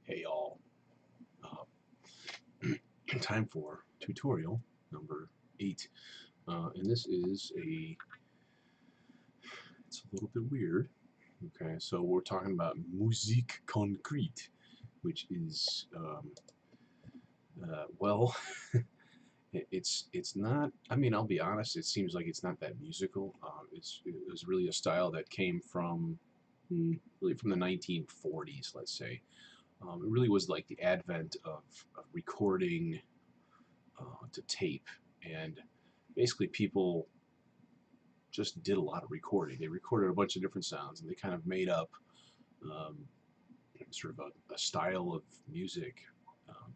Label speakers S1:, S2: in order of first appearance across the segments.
S1: Hey all, time for tutorial number 8, and this is it's a little bit weird. Okay, so we're talking about Musique Concrete, which is well, it's not. I mean, I'll be honest. It seems like it's not that musical. It was really a style that came from really from the 1940s, let's say. It really was like the advent of recording to tape, and basically people just did a lot of recording. They recorded a bunch of different sounds, and they kind of made up sort of a style of music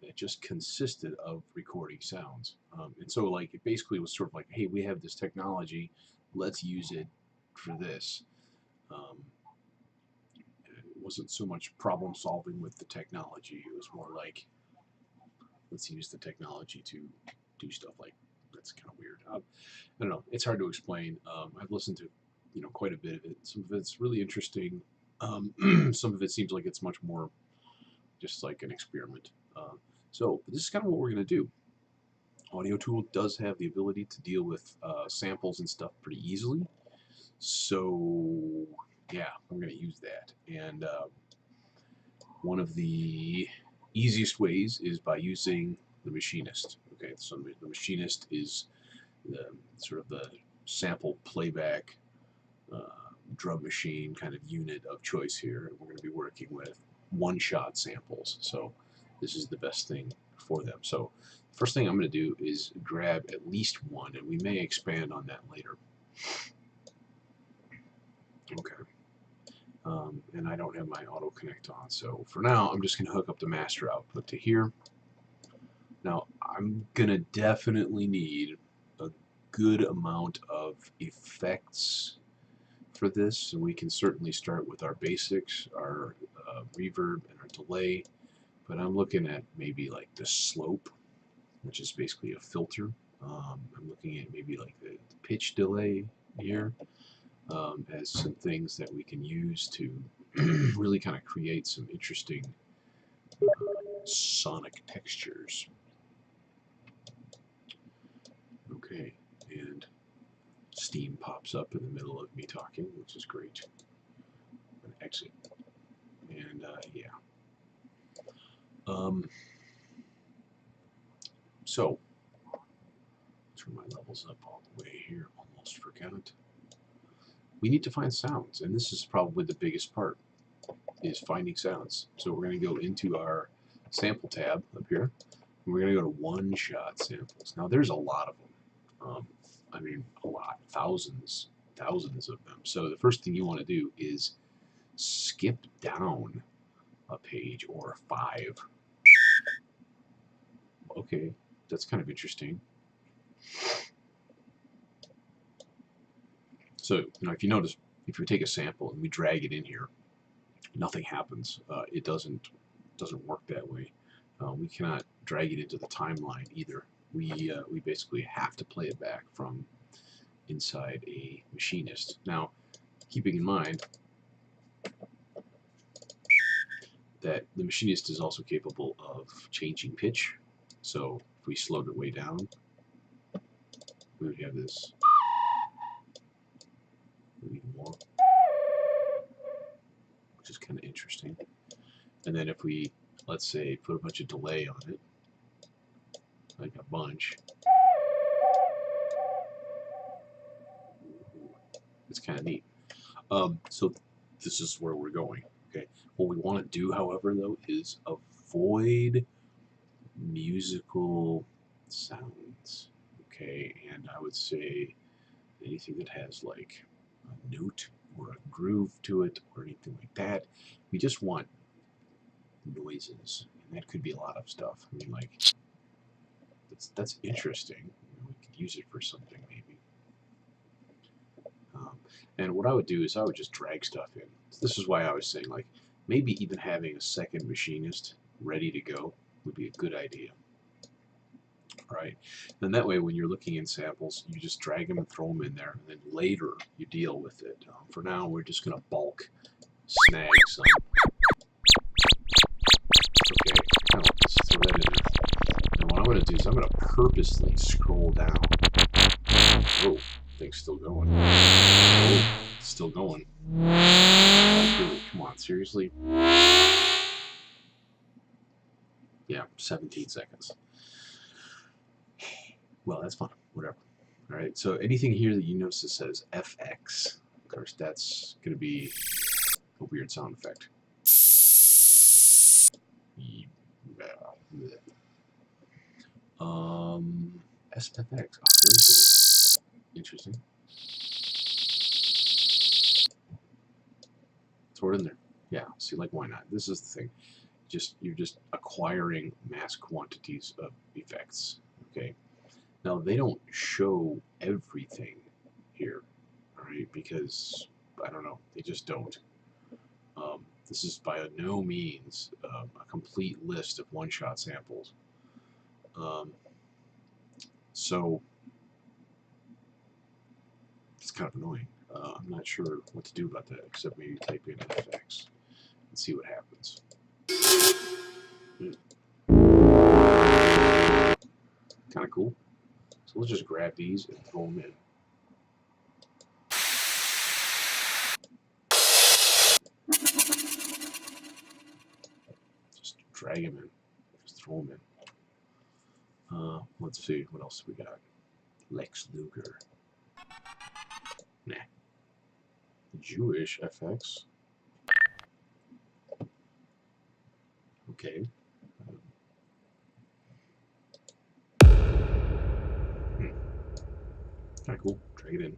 S1: that just consisted of recording sounds. And so, like, it basically was sort of like, hey, we have this technology, let's use it for this. It wasn't so much problem solving with the technology. It was more like, let's use the technology to do stuff like that's kind of weird. I don't know. It's hard to explain. I've listened to quite a bit of it. Some of it's really interesting. Some of it seems like it's much more just like an experiment. So this is kind of what we're going to do. Audiotool does have the ability to deal with samples and stuff pretty easily. So yeah, I'm going to use that. And one of the easiest ways is by using the machinist. Okay, so the machinist is sort of the sample playback drum machine kind of unit of choice here. And we're going to be working with one-shot samples. So this is the best thing for them. So the first thing I'm going to do is grab at least one, and we may expand on that later. Okay. And I don't have my auto connect on, so for now I'm just going to hook up the master output to here. Now I'm going to definitely need a good amount of effects for this, and we can certainly start with our basics, our reverb and our delay, but I'm looking at maybe like the slope, which is basically a filter. I'm looking at maybe like the pitch delay here as some things that we can use to really kind of create some interesting sonic textures. Okay, and steam pops up in the middle of me talking, which is great. I'm going to exit. And yeah. So, turn my levels up all the way here. Almost forgot. We need to find sounds, and this is probably the biggest part, is finding sounds. So we're going to go into our sample tab up here, and we're going to go to one-shot samples. Now there's a lot of them. I mean, a lot, thousands of them. So the first thing you want to do is skip down a page or 5. Okay, that's kind of interesting. So, if you notice, if we take a sample and we drag it in here, nothing happens. It doesn't work that way. We cannot drag it into the timeline either. We basically have to play it back from inside a machinist. Now, keeping in mind that the machinist is also capable of changing pitch. So if we slowed it way down, we would have this even more, which is kind of interesting. And then if we, let's say, put a bunch of delay on it, like a bunch, it's kind of neat. So this is where we're going. Okay. What we want to do, however, though, is avoid musical sounds. Okay, and I would say anything that has like a note or a groove to it or anything like that. We just want noises, and that could be a lot of stuff. I mean, like, that's interesting. We could use it for something maybe. And what I would do is I would just drag stuff in. So this is why I was saying, like, maybe even having a second machinist ready to go would be a good idea. Right? And that way, when you're looking in samples, you just drag them and throw them in there, and then later you deal with it. For now, we're just going to bulk snag some. is I'm going to purposely scroll down. Oh, thing's still going. Oh, it's still going. Oh, come on, seriously? Yeah, 17 seconds. Well, that's fine. Whatever. All right, so anything here that you notice that says FX, of course, that's going to be a weird sound effect. SFX. Oh, interesting. Throw it in there. Yeah, see, like, why not? This is the thing. You're just acquiring mass quantities of effects. Okay. Now they don't show everything here, all right? Because I don't know, they just don't. This is by no means a complete list of one-shot samples. So it's kind of annoying. I'm not sure what to do about that, except maybe type in FX and see what happens. Kind of cool. So let's just grab these and throw them in. Just drag them in. Just throw them in. Let's see, what else we got? Lex Luger. Nah. Jewish FX. Okay. Kind of cool. Drag it in.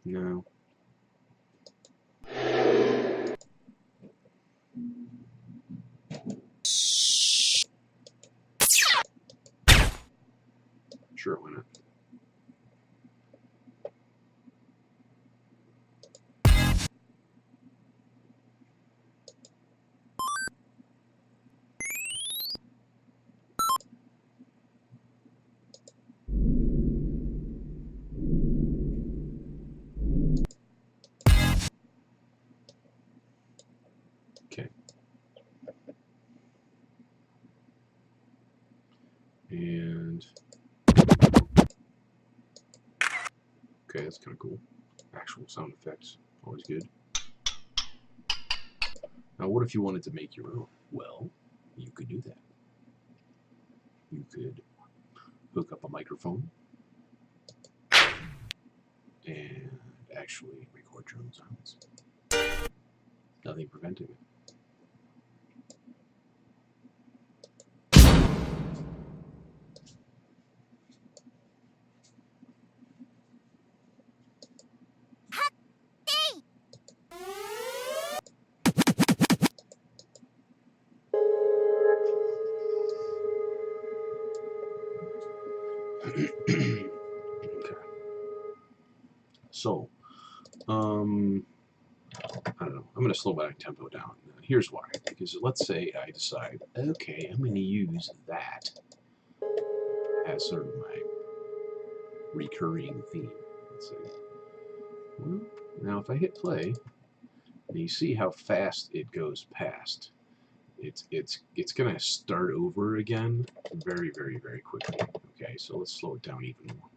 S1: No. Sure, why not? Okay. And okay, that's kind of cool. Actual sound effects, always good. Now, what if you wanted to make your own? Well, you could do that. You could hook up a microphone and actually record your own sounds. Nothing preventing it. Okay. So, I don't know. I'm going to slow my tempo down. Here's why. Because let's say I decide, okay, I'm going to use that as sort of my recurring theme. Let's say. Well, now if I hit play, you see how fast it goes past. It's going to start over again very, very, very quickly. Okay, so let's slow it down even more.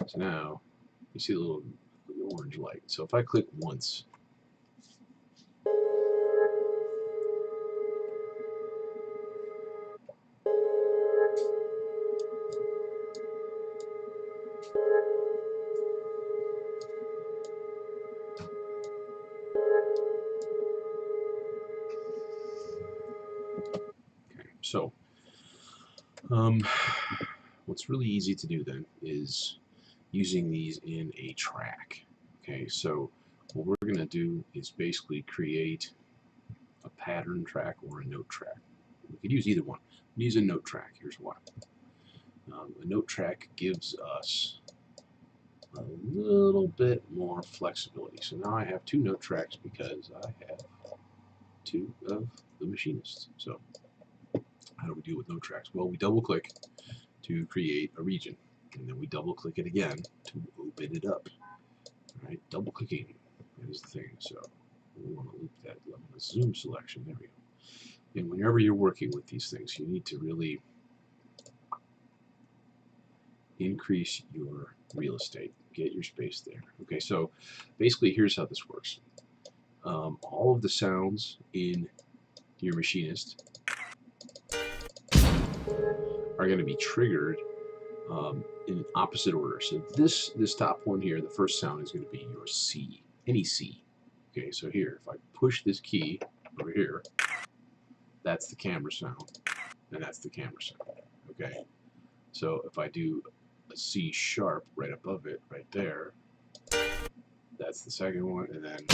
S1: So now you see the little orange light. So if I click once, okay, so what's really easy to do then is using these in a track. Okay, so what we're going to do is basically create a pattern track or a note track. We could use either one. Use a note track. Here's why. A note track gives us a little bit more flexibility. So now I have two note tracks because I have two of the machinists. So how do we deal with note tracks? Well, we double click to create a region, and then we double click it again to open it up. All right, double clicking is the thing. So we want to loop that. The zoom selection. There we go. And whenever you're working with these things, you need to really increase your real estate. Get your space there. Okay, so basically here's how this works. All of the sounds in your machinist are going to be triggered in opposite order. So this top one here, the first sound is going to be your C, any C. Okay, so here, if I push this key over here, that's the camera sound, and that's the camera sound. Okay, so if I do a C sharp right above it, right there, that's the second one, and then.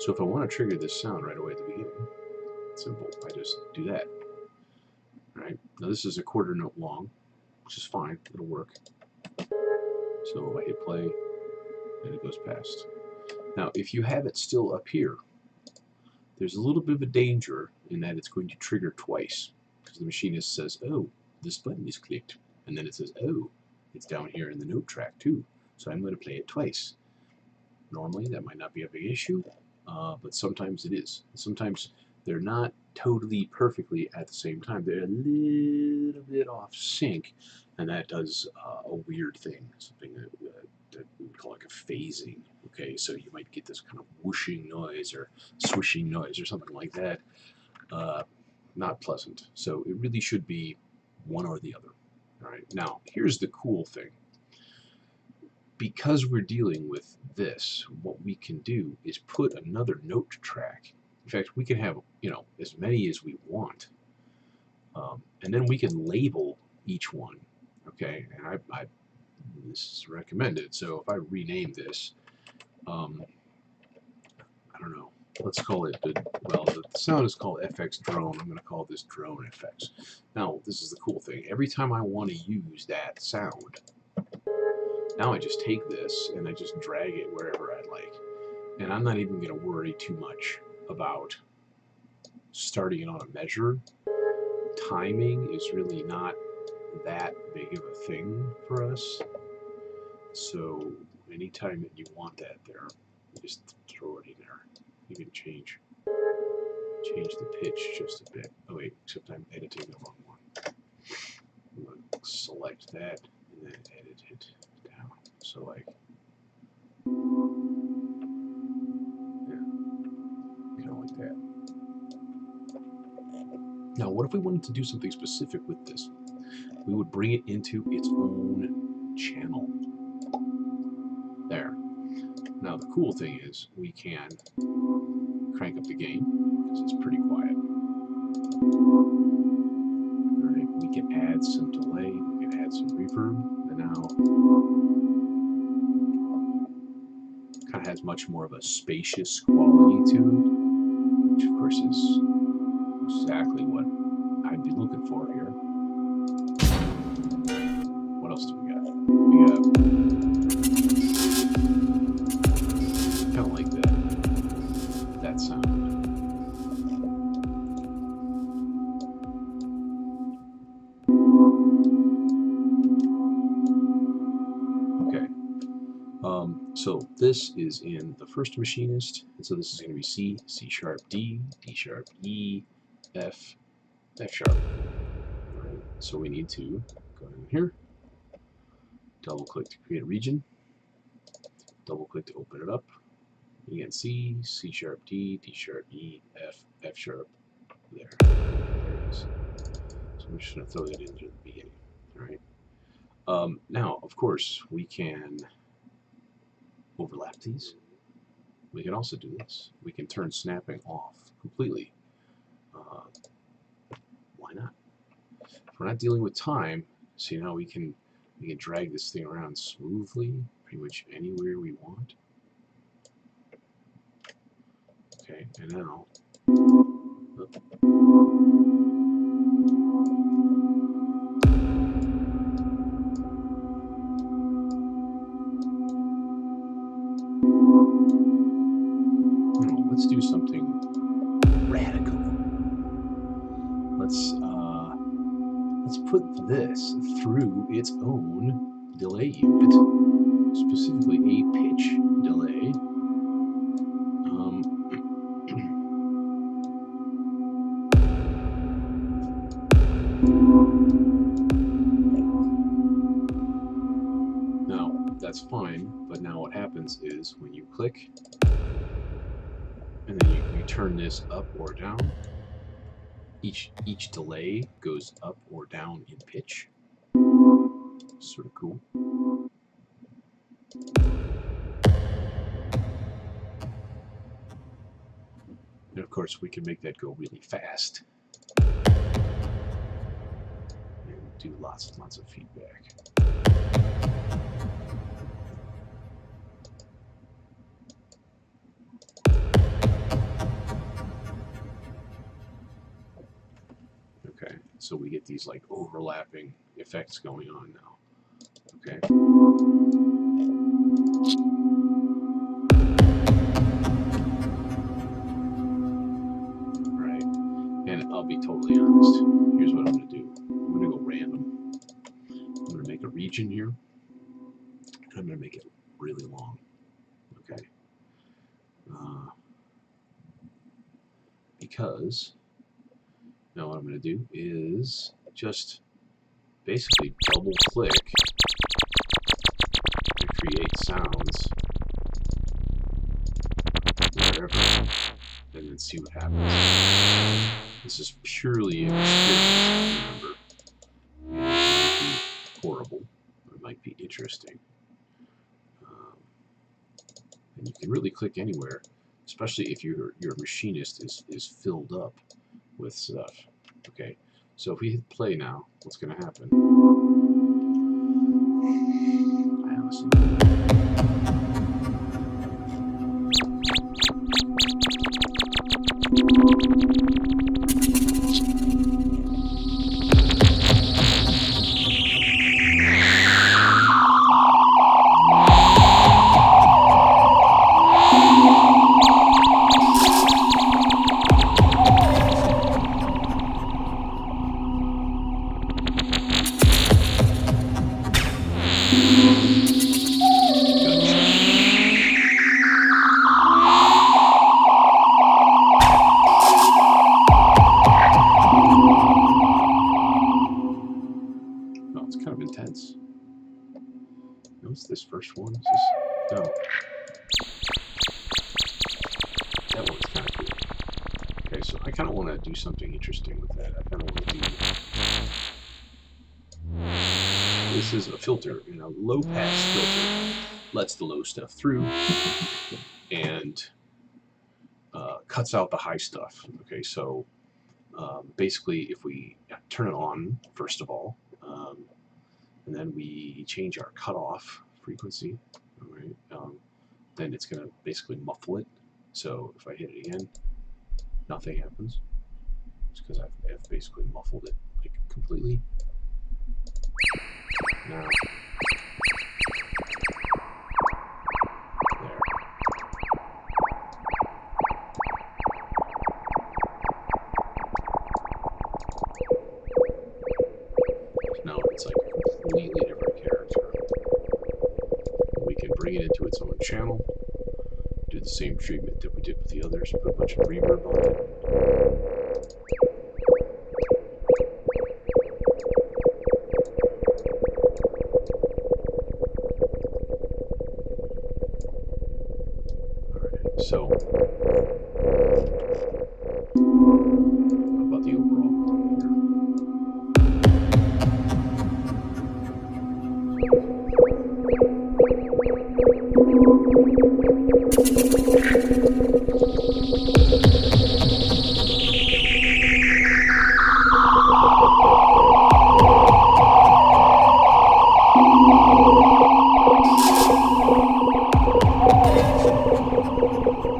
S1: So if I want to trigger this sound right away at the beginning, it's simple. I just do that. All right. Now this is a quarter note long, which is fine. It'll work. So I hit play, and it goes past. Now, if you have it still up here, there's a little bit of a danger in that it's going to trigger twice, because the machinist says, "Oh, this button is clicked," and then it says, "Oh, it's down here in the note track too." So I'm going to play it twice. Normally, that might not be a big issue, but sometimes it is. Sometimes they're not totally perfectly at the same time. They're a little bit off sync, and that does a weird thing, something that we would call like a phasing. Okay, so you might get this kind of whooshing noise or swishing noise or something like that. Not pleasant. So it really should be one or the other. All right. Now, here's the cool thing. Because we're dealing with this, what we can do is put another note track. In fact, we can have, as many as we want. And then we can label each one. Okay, and this is recommended. So if I rename this, I don't know, let's call it, the sound is called FX Drone. I'm going to call this Drone FX. Now, this is the cool thing. Every time I want to use that sound, now I just take this and I just drag it wherever I like. And I'm not even going to worry too much about starting it on a measure. Timing is really not that big of a thing for us. So anytime that you want that there, you just throw it in there. You can change the pitch just a bit. Oh wait, except I'm editing the wrong one. I'm going to select that and then edit it down. So like, kind of like that. Now, what if we wanted to do something specific with this? We would bring it into its own channel. There. Now, the cool thing is we can crank up the gain because it's pretty quiet. All right, we can add some delay, we can add some reverb, and now kind of has much more of a spacious quality to it, which of course is exactly what I'd be looking for here. What else do we got? We got kind of like that sound. Okay. So this is in the first machinist, and so this is going to be C, C sharp, D, D sharp, E, F, F sharp. All right. So we need to go in here, double click to create a region, double click to open it up. Again, C, C sharp, D, D sharp, E, F, F sharp. There it is. So I'm just going to throw that into the beginning. All right. Now, of course, we can overlap these. We can also do this. We can turn snapping off completely. Why not? If we're not dealing with time, see now we can drag this thing around smoothly, pretty much anywhere we want. Okay, and now. Let's do something radical. Let's put this through its own delay unit, specifically a pitch delay. that's fine, but now what happens is when you click, and then you turn this up or down, each delay goes up or down in pitch. Sort of cool. And of course, we can make that go really fast and do lots and lots of feedback. Okay, so we get these like overlapping effects going on now. Okay. Right. And I'll be totally honest. Here's what I'm going to do. I'm going to go random. I'm going to make a region here. And I'm going to make it really long. Okay. Because now what I'm going to do is just basically double click to create sounds wherever, and then see what happens. This is purely an experiment, remember. It might be horrible, or it might be interesting. And you can really click anywhere, especially if your machinist is filled up with stuff. Okay, so if we hit play now, what's going to happen? I honestly don't know. What's this first one? Is this, no. That one's kind of cool. Okay, so I kind of want to do something interesting with that. I kind of want to do... This is a filter, you know, low pass filter. Lets the low stuff through and cuts out the high stuff. Okay, so basically if we turn it on, first of all, and then we change our cutoff frequency, all right, then it's going to basically muffle it. So if I hit it again, nothing happens. It's because I've basically muffled it like completely. Now, there. Now it's like a completely different character. We can bring it into its own channel, do the same treatment that we did with the others, put a bunch of reverb on it. Alright, so how about the overall here?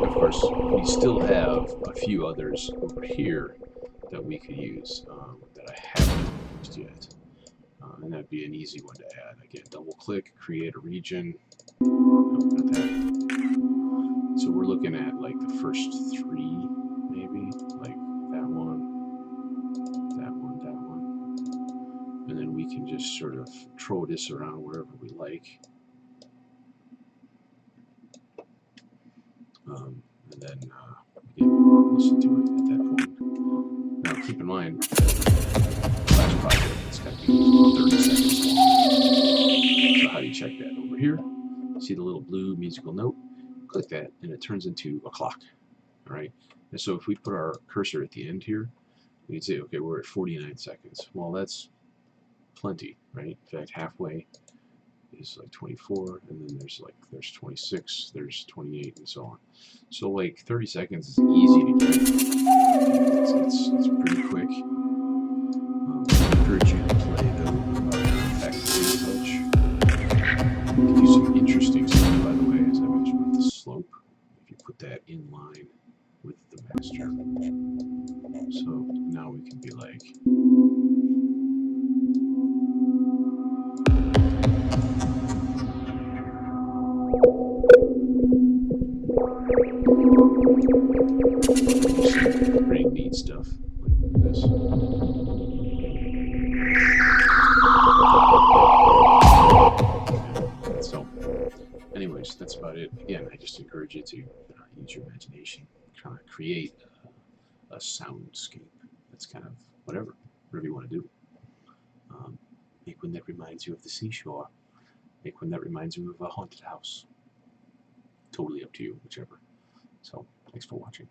S1: Of course, we still have a few others over here that we could use that I haven't used yet. And that'd be an easy one to add. Again, double click, create a region. No, not that. So we're looking at like the first three, maybe, like that one, that one, that one. And then we can just sort of throw this around wherever we like. And then we can listen to it at that point. Now keep in mind, last project, it's got to be 30 seconds long. So how do you check that? Over here, see the little blue musical note, click that, and it turns into a clock. All right. And so if we put our cursor at the end here, we can say, okay, we're at 49 seconds. Well, that's plenty, right? In fact, halfway is like 24, and then there's 26, there's 28, and so on. So like 30 seconds is easy to get. It's pretty quick. I encourage you to play though effectively as such. You can do some interesting stuff, by the way, as I mentioned with the slope. If you put that in line with the master. So now we can be like, pretty neat stuff like this. So anyways, that's about it. Again, I just encourage you to use your imagination, kind of create a soundscape that's kind of whatever you want to do. Make one that reminds you of the seashore. Make one that reminds you of a haunted house. Totally up to you, whichever. So, thanks for watching.